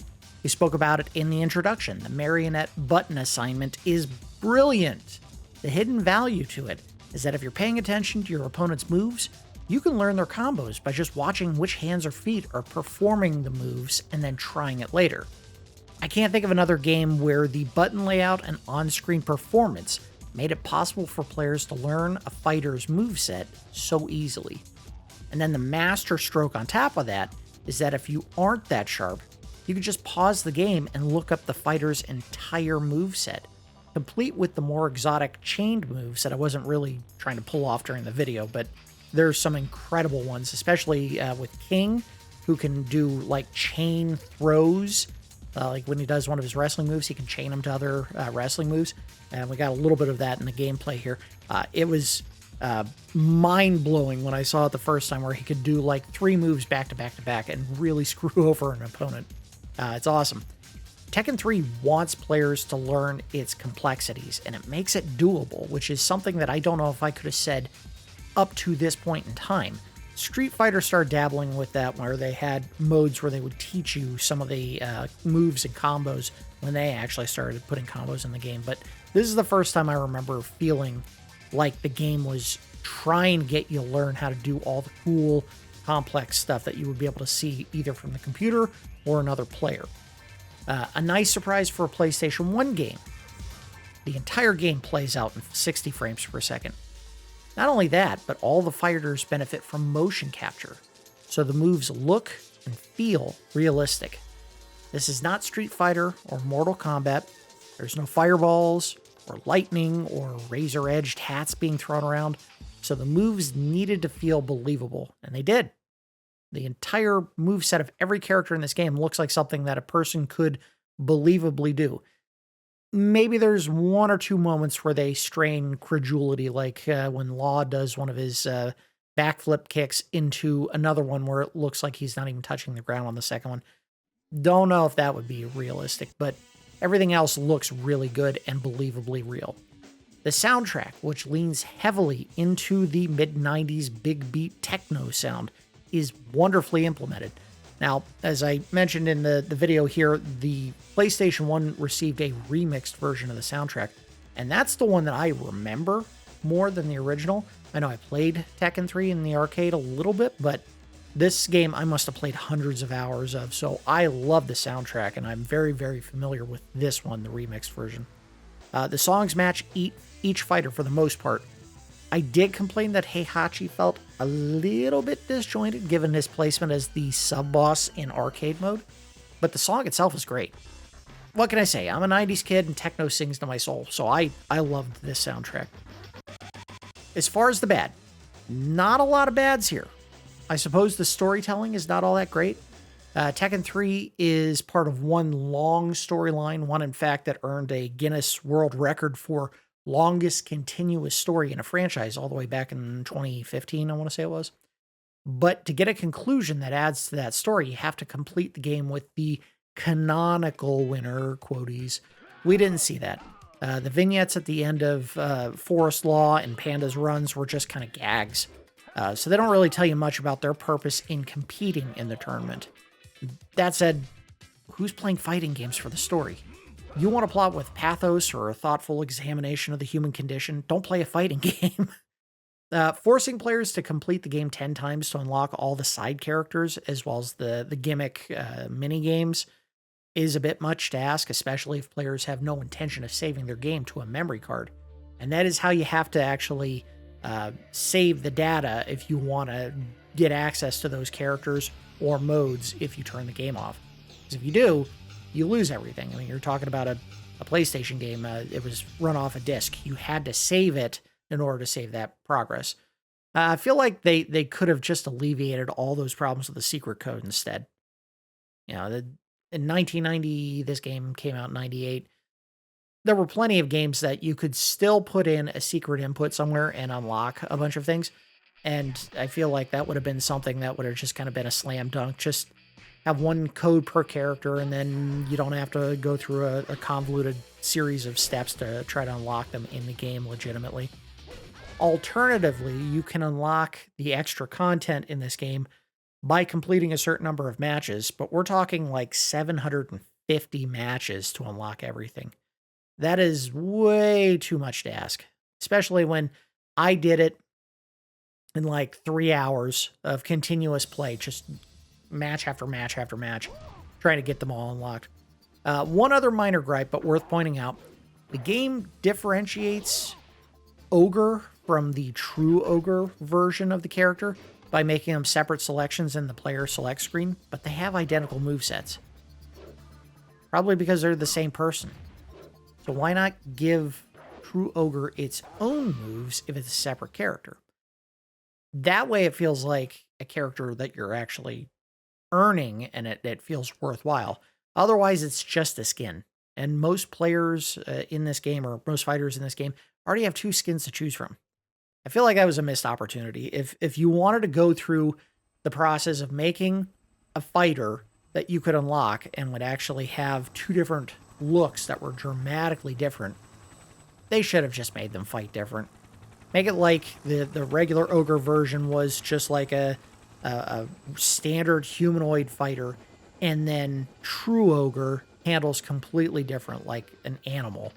We spoke about it in the introduction. The marionette button assignment is brilliant. The hidden value to it is that if you're paying attention to your opponent's moves, you can learn their combos by just watching which hands or feet are performing the moves and then trying it later. I can't think of another game where the button layout and on-screen performance made it possible for players to learn a fighter's moveset so easily. And then the master stroke on top of that is that if you aren't that sharp, you can just pause the game and look up the fighter's entire moveset. complete with the more exotic chained moves that I wasn't really trying to pull off during the video, but there's some incredible ones, especially with King, who can do like chain throws. Like when he does one of his wrestling moves, he can chain them to other wrestling moves. And we got a little bit of that in the gameplay here. It was mind-blowing when I saw it the first time, where he could do like 3 moves back to back to back and really screw over an opponent. It's awesome. Tekken 3 wants players to learn its complexities, and it makes it doable, which is something that I don't know if I could have said up to this point in time. Street Fighter started dabbling with that, where they had modes where they would teach you some of the moves and combos when they actually started putting combos in the game. But this is the first time I remember feeling like the game was trying to get you to learn how to do all the cool, complex stuff that you would be able to see either from the computer or another player. A nice surprise for a PlayStation 1 game. The entire game plays out in 60 frames per second. Not only that, but all the fighters benefit from motion capture, so the moves look and feel realistic. This is not Street Fighter or Mortal Kombat. There's no fireballs or lightning or razor-edged hats being thrown around, so the moves needed to feel believable, and they did. The entire moveset of every character in this game looks like something that a person could believably do. Maybe there's 1 or 2 moments where they strain credulity, like when Law does one of his backflip kicks into another one where it looks like he's not even touching the ground on the second one. Don't know if that would be realistic, but everything else looks really good and believably real. The soundtrack, which leans heavily into the mid-90s big beat techno sound, is wonderfully implemented. Now, as I mentioned in the video here, the PlayStation 1 received a remixed version of the soundtrack, and that's the one that I remember more than the original. I know I played Tekken 3 in the arcade a little bit, but this game I must have played hundreds of hours of, so I love the soundtrack, and I'm very, very familiar with this one, the remixed version. The songs match each fighter for the most part. I did complain that Heihachi felt a little bit disjointed given his placement as the sub-boss in arcade mode, but the song itself is great. What can I say? I'm a 90s kid and techno sings to my soul, so I loved this soundtrack. As far as the bad, not a lot of bads here. I suppose the storytelling is not all that great. Tekken 3 is part of one long storyline, one in fact that earned a Guinness World Record for longest continuous story in a franchise all the way back in 2015, I want to say it was. But to get a conclusion that adds to that story, you have to complete the game with the canonical winner, quoties. We didn't see that. The vignettes at the end of Forest Law and Panda's runs were just kind of gags. So they don't really tell you much about their purpose in competing in the tournament. That said, who's playing fighting games for the story? You want to plot with pathos or a thoughtful examination of the human condition, don't play a fighting game. Forcing players to complete the game 10 times to unlock all the side characters, as well as the gimmick mini-games, is a bit much to ask, especially if players have no intention of saving their game to a memory card. And that is how you have to actually save the data if you want to get access to those characters or modes if you turn the game off. Because if you do, you lose everything. I mean, you're talking about a PlayStation game. It was run off a disc. You had to save it in order to save that progress. I feel like they could have just alleviated all those problems with the secret code instead. You know, in 1990, this game came out in 98. There were plenty of games that you could still put in a secret input somewhere and unlock a bunch of things. And I feel like that would have been something that would have just kind of been a slam dunk. Just have one code per character, and then you don't have to go through a convoluted series of steps to try to unlock them in the game legitimately. Alternatively, you can unlock the extra content in this game by completing a certain number of matches, but we're talking like 750 matches to unlock everything. That is way too much to ask, especially when I did it in like 3 hours of continuous play, just match after match after match, trying to get them all unlocked. One other minor gripe, but worth pointing out, the game differentiates Ogre from the true Ogre version of the character by making them separate selections in the player select screen, but they have identical movesets. Probably because they're the same person. So why not give True Ogre its own moves if it's a separate character? That way it feels like a character that you're actually earning and it feels worthwhile. Otherwise, it's just a skin. And most players in this game, or most fighters in this game, already have 2 skins to choose from. I feel like that was a missed opportunity. If you wanted to go through the process of making a fighter that you could unlock and would actually have 2 different looks that were dramatically different, they should have just made them fight different. Make it like the regular Ogre version was just like a standard humanoid fighter, and then True Ogre handles completely different, like an animal.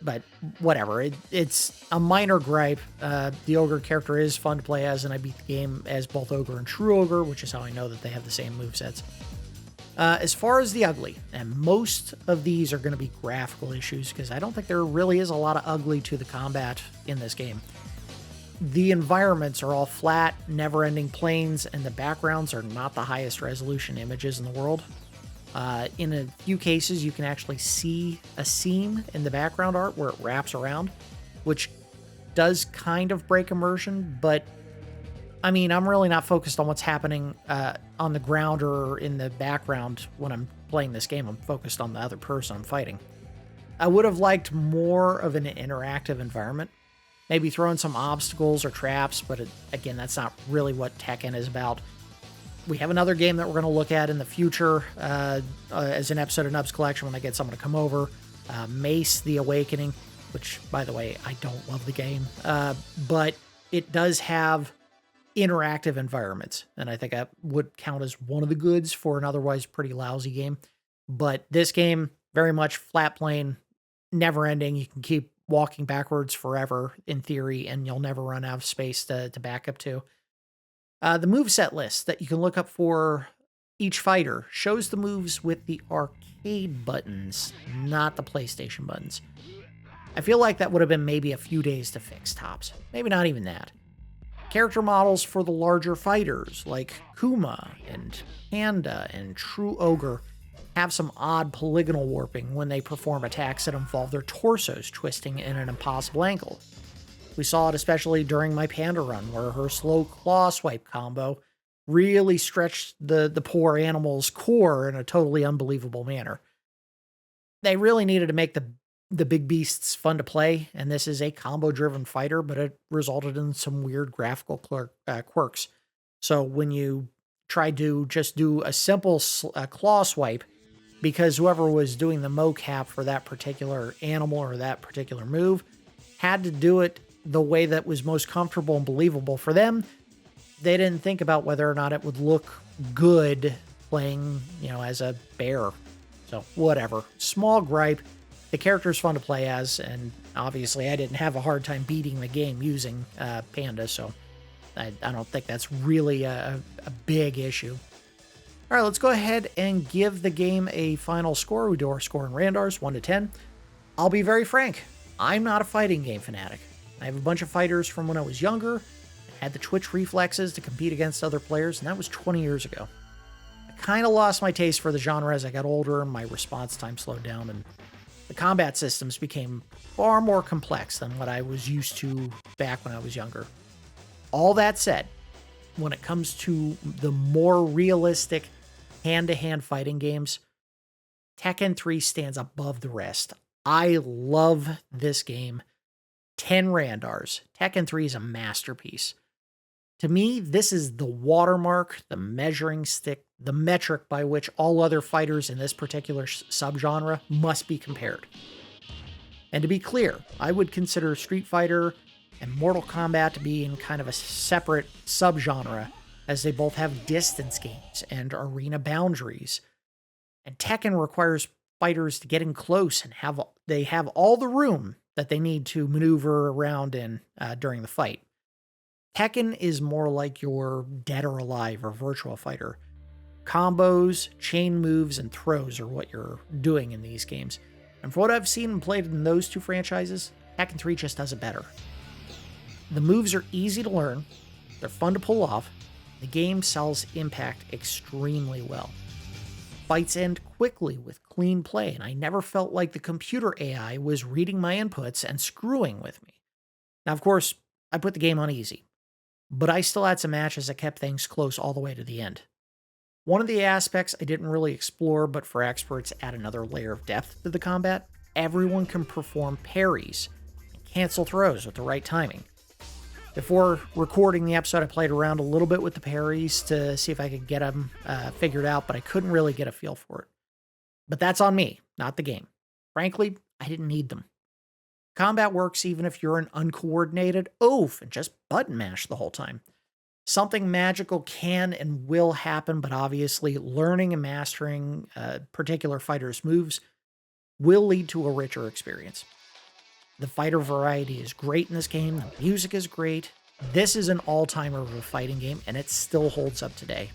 But whatever, it's a minor gripe. The Ogre character is fun to play as, and I beat the game as both Ogre and True Ogre, which is how I know that they have the same movesets. As far as the ugly, and most of these are going to be graphical issues, because I don't think there really is a lot of ugly to the combat in this game. The environments are all flat, never-ending plains, and the backgrounds are not the highest resolution images in the world. In a few cases, you can actually see a seam in the background art where it wraps around, which does kind of break immersion, but I mean, I'm really not focused on what's happening on the ground or in the background when I'm playing this game. I'm focused on the other person I'm fighting. I would have liked more of an interactive environment. Maybe throw in some obstacles or traps, but again, that's not really what Tekken is about. We have another game that we're going to look at in the future as an episode of Nubs Collection when I get someone to come over. Mace: The Awakening, which, by the way, I don't love the game, but it does have interactive environments, and I think that would count as one of the goods for an otherwise pretty lousy game. But this game, very much flat plane, never ending. You can keep walking backwards forever in theory, and you'll never run out of space to back up to. The moveset list that you can look up for each fighter shows the moves with the arcade buttons, not the PlayStation buttons. I feel like that would have been maybe a few days to fix, tops. Maybe not even that. Character models for the larger fighters, like Kuma and Panda and True Ogre, have some odd polygonal warping when they perform attacks that involve their torsos twisting in an impossible angle. We saw it especially during my Panda run, where her slow claw swipe combo really stretched the poor animal's core in a totally unbelievable manner. They really needed to make the big beasts fun to play, and this is a combo-driven fighter, but it resulted in some weird graphical quirks. So when you tried to just do a simple claw swipe, because whoever was doing the mocap for that particular animal or that particular move had to do it the way that was most comfortable and believable for them, they didn't think about whether or not it would look good playing, as a bear. So whatever. Small gripe. The character's fun to play as, and obviously I didn't have a hard time beating the game using Panda, so I don't think that's really a big issue. All right, let's go ahead and give the game a final score. We do our score in Randars, 1 to 10. I'll be very frank. I'm not a fighting game fanatic. I have a bunch of fighters from when I was younger. I had the twitch reflexes to compete against other players, and that was 20 years ago. I kind of lost my taste for the genre as I got older, and my response time slowed down, and the combat systems became far more complex than what I was used to back when I was younger. All that said, when it comes to the more realistic hand-to-hand fighting games, Tekken 3 stands above the rest. I love this game. 10 Randars. Tekken 3 is a masterpiece. To me, this is the watermark, the measuring stick, the metric by which all other fighters in this particular subgenre must be compared. And to be clear, I would consider Street Fighter and Mortal Kombat to be in kind of a separate subgenre, as they both have distance games and arena boundaries. And Tekken requires fighters to get in close and they have all the room that they need to maneuver around in during the fight. Tekken is more like your Dead or Alive or Virtua Fighter. Combos, chain moves, and throws are what you're doing in these games. And for what I've seen and played in those two franchises, Tekken 3 just does it better. The moves are easy to learn, they're fun to pull off, the game sells impact extremely well. fights end quickly with clean play, and I never felt like the computer AI was reading my inputs and screwing with me. Now, of course, I put the game on easy, but I still had some matches that kept things close all the way to the end. One of the aspects I didn't really explore, but for experts add another layer of depth to the combat, everyone can perform parries and cancel throws with the right timing. Before recording the episode, I played around a little bit with the parries to see if I could get them figured out, but I couldn't really get a feel for it. But that's on me, not the game. Frankly, I didn't need them. Combat works even if you're an uncoordinated oaf and just button mash the whole time. Something magical can and will happen, but obviously learning and mastering a particular fighter's moves will lead to a richer experience. The fighter variety is great in this game, the music is great. This is an all-timer of a fighting game, and it still holds up today.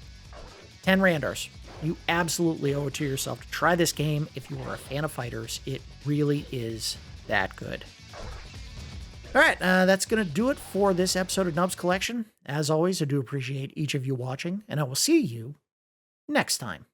10 Randars. You absolutely owe it to yourself to try this game if you are a fan of fighters. It really is that good. All right, that's going to do it for this episode of Nubs Collection. As always, I do appreciate each of you watching, and I will see you next time.